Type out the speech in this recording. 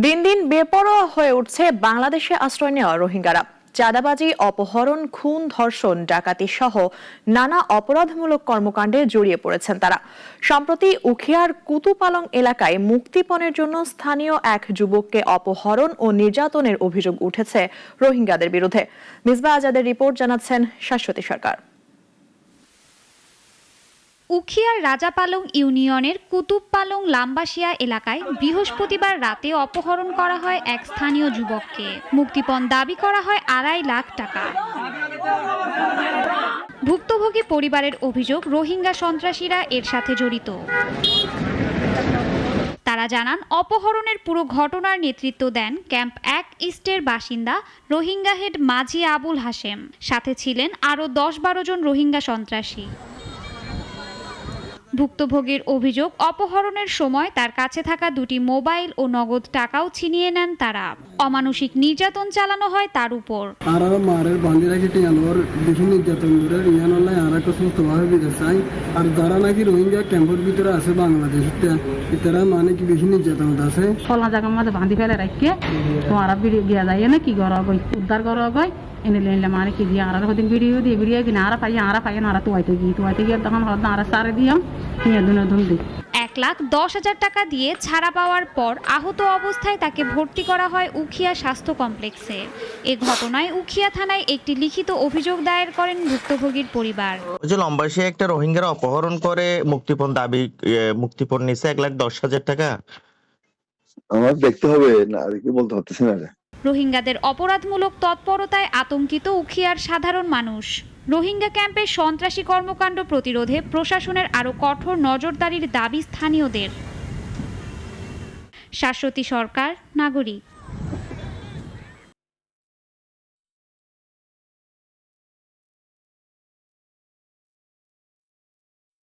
দিন দিন বেপরোয়া হয়ে উঠছে বাংলাদেশে আশ্রয় নেওয়া রোহিঙ্গারা। চাঁদাবাজি, অপহরণ, খুন, ধর্ষণ, ডাকাতি সহ নানা অপরাধমূলক কর্মকাণ্ডে জড়িয়ে পড়েছেন তারা। সম্প্রতি উখিয়ার কুতুপালং এলাকায় মুক্তিপণের জন্য স্থানীয় এক যুবককে অপহরণ ও নির্যাতনের অভিযোগ উঠেছে রোহিঙ্গাদের বিরুদ্ধে। মিসবাহ আজাদের রিপোর্ট, জানাচ্ছেন শাশ্বতী সরকার। উখিয়ার রাজাপালং ইউনিয়নের কুতুবপালং লাম্বাসিয়া এলাকায় বৃহস্পতিবার রাতে অপহরণ করা হয় এক স্থানীয় যুবককে। মুক্তিপণ দাবি করা হয় 2.5 লাখ টাকা। ভুক্তভোগী পরিবারের অভিযোগ, রোহিঙ্গা সন্ত্রাসীরা এর সাথে জড়িত। তারা জানান, অপহরণের পুরো ঘটনার নেতৃত্ব দেন ক্যাম্প 1 ইস্টের বাসিন্দা রোহিঙ্গা হেড মাঝি আবুল হাশেম। সাথে ছিলেন আরও 10-12 জন রোহিঙ্গা সন্ত্রাসী। ভুক্তভোগীর অভিযোগ, অপহরণের সময় তার কাছে থাকা 2টি মোবাইল ও নগদ টাকাও ছিনিয়ে নেন তারা। অমানসিক নির্যাতন চালানো হয় তার উপর। আর যারা নাকি রোহিঙ্গা ক্যাম্পের ভিতরে আছে বাংলাদেশ, তারা মানে কি বেশি নির্যাতন আছে। ফলা জায়গার মধ্যে বাঁধি ফেলে রাখকে তোমার গিয়া যায় না কি করা গই উদ্ধার করা গই এনে লেনলে মানে কি দিয়ে আর হদিন ভিডিও কিনে আর পাই আর তুয়াইতে গিয়ে তখন হদ আর সারে দিয়াম নিয়ে দুন দিই। 1,10,000 টাকা দিয়ে ছাড়া পাওয়ার পর আহত অবস্থায় তাকে ভর্তি করা হয় উখিয়া স্বাস্থ্য কমপ্লেক্সে। এ ঘটনায় উখিয়া থানায় একটি লিখিত অভিযোগ দায়ের করেন ভুক্তভোগীর পরিবার। লম্বাসী একটা রোহিঙ্গার অপহরণ করে মুক্তিপণ নিছে 1,10,000 টাকা। আমার দেখতে হবে না, কি বলতে পারতেছি না। রোহিঙ্গাদের অপরাধমূলক তৎপরতায় আতঙ্কিত উখিয়ার সাধারণ মানুষ। রোহিঙ্গা ক্যাম্পে সন্ত্রাসী কর্মকাণ্ড প্রতিরোধে প্রশাসনের আরও কঠোর নজরদারির দাবি স্থানীয়দের। শাশ্বতী সরকার, নাগরিক।